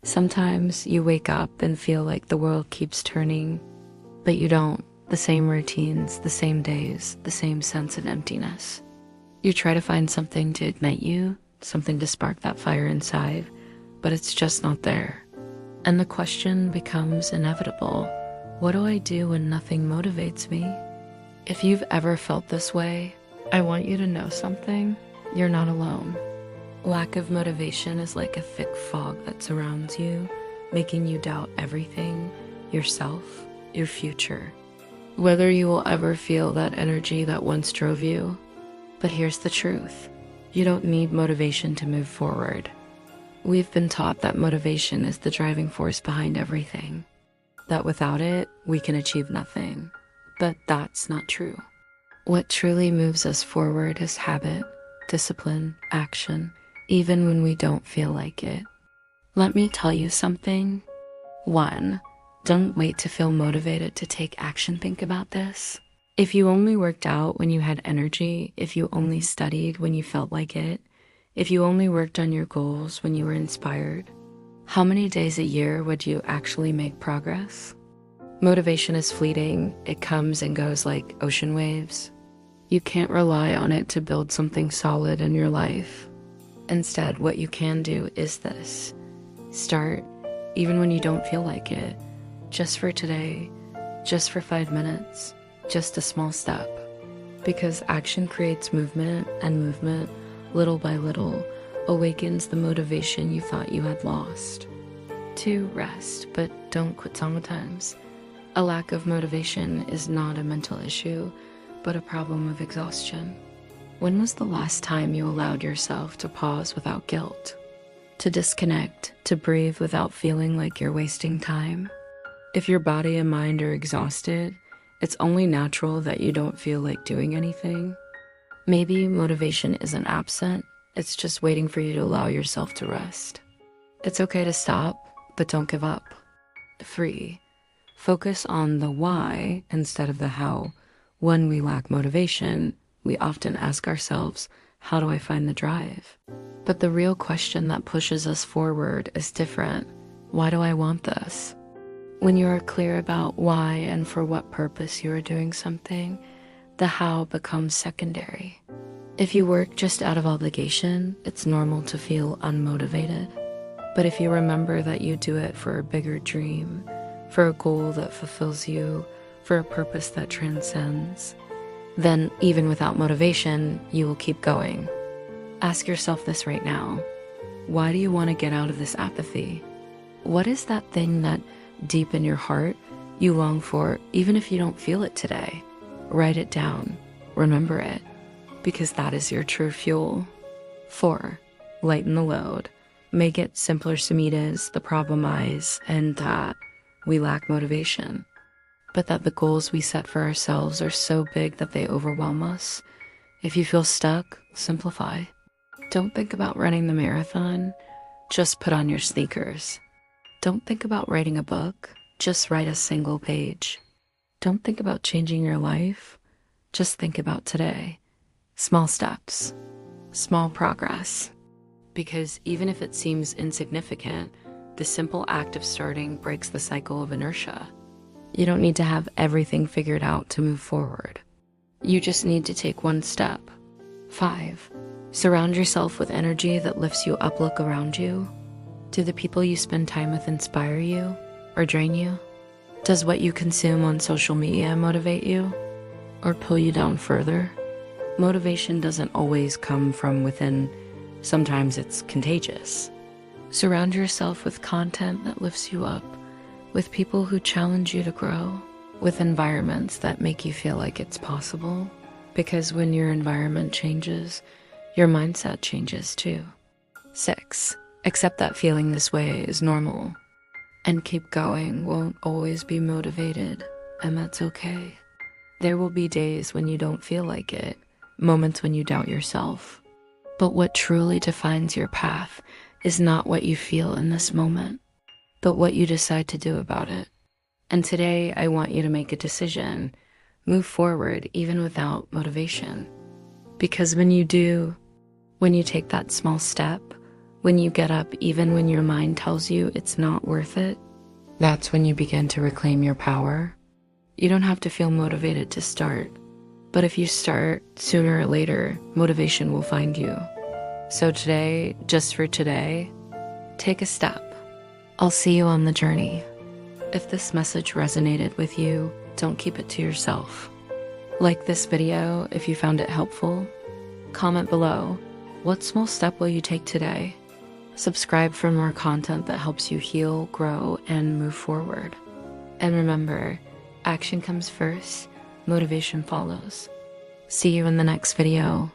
Sometimes you wake up and feel like the world keeps turning, but you don't. The same routines, the same days, the same sense of emptiness. You try to find something to ignite you, something to spark that fire inside, but it's just not there. And the question becomes inevitable. What do I do when nothing motivates me? If you've ever felt this way, I want you to know something. You're not alone. Lack of motivation is like a thick fog that surrounds you, making you doubt everything, yourself, your future, whether you will ever feel that energy that once drove you. But here's the truth. You don't need motivation to move forward. We've been taught that motivation is the driving force behind everything, that without it, we can achieve nothing. But that's not true. What truly moves us forward is habit, discipline, action, even when we don't feel like it. Let me tell you something. 1. Don't wait to feel motivated to take action. Think about this. If you only worked out when you had energy, if you only studied when you felt like it, if you only worked on your goals when you were inspired, how many days a year would you actually make progress? Motivation is fleeting. It comes and goes like ocean waves. You can't rely on it to build something solid in your life. Instead, what you can do is this. Start, even when you don't feel like it. Just for today, just for 5 minutes, just a small step. Because action creates movement, and movement, little by little, awakens the motivation you thought you had lost. 2. Rest, but don't quit sometimes. A lack of motivation is not a mental issue, but a problem of exhaustion. When was the last time you allowed yourself to pause without guilt? To disconnect, to breathe without feeling like you're wasting time? If your body and mind are exhausted, it's only natural that you don't feel like doing anything. Maybe motivation isn't absent, it's just waiting for you to allow yourself to rest. It's okay to stop, but don't give up. 3. Focus on the why instead of the how. When we lack motivation, we often ask ourselves, how do I find the drive? But the real question that pushes us forward is different. Why do I want this? When you are clear about why and for what purpose you are doing something, the how becomes secondary. If you work just out of obligation, it's normal to feel unmotivated. But if you remember that you do it for a bigger dream, for a goal that fulfills you, for a purpose that transcends, then even without motivation, you will keep going. Ask yourself this right now. Why do you want to get out of this apathy? What is that thing that deep in your heart you long for, even if you don't feel it today? Write it down. Remember it, because that is your true fuel. 4. Lighten the load. Make it simpler. Samitas, the problem is, and that we lack motivation, but that the goals we set for ourselves are so big that they overwhelm us. If you feel stuck, simplify. Don't think about running the marathon, just put on your sneakers. Don't think about writing a book, just write a single page. Don't think about changing your life, just think about today. Small steps, small progress. Because even if it seems insignificant, the simple act of starting breaks the cycle of inertia. You don't need to have everything figured out to move forward. You just need to take one step. 5. Surround yourself with energy that lifts you up. Look around you. Do the people you spend time with inspire you or drain you? Does what you consume on social media motivate you or pull you down further? Motivation doesn't always come from within. Sometimes it's contagious. Surround yourself with content that lifts you up, with people who challenge you to grow, with environments that make you feel like it's possible. Because when your environment changes, your mindset changes too. 6. Accept that feeling this way is normal. And keep going. Won't always be motivated, and that's okay. There will be days when you don't feel like it, moments when you doubt yourself. But what truly defines your path is not what you feel in this moment, but what you decide to do about it. And today, I want you to make a decision. Move forward even without motivation. Because when you do, when you take that small step, When you get up even when your mind tells you it's not worth it, that's when you begin to reclaim your power. You don't have to feel motivated to start, but if you start, sooner or later, motivation will find you. So today, just for today, take a step. I'll see you on the journey. If this message resonated with you, don't keep it to yourself. Like this video if you found it helpful. Comment below, what small step will you take today? Subscribe for more content that helps you heal, grow, and move forward. And remember, action comes first, motivation follows. See you in the next video.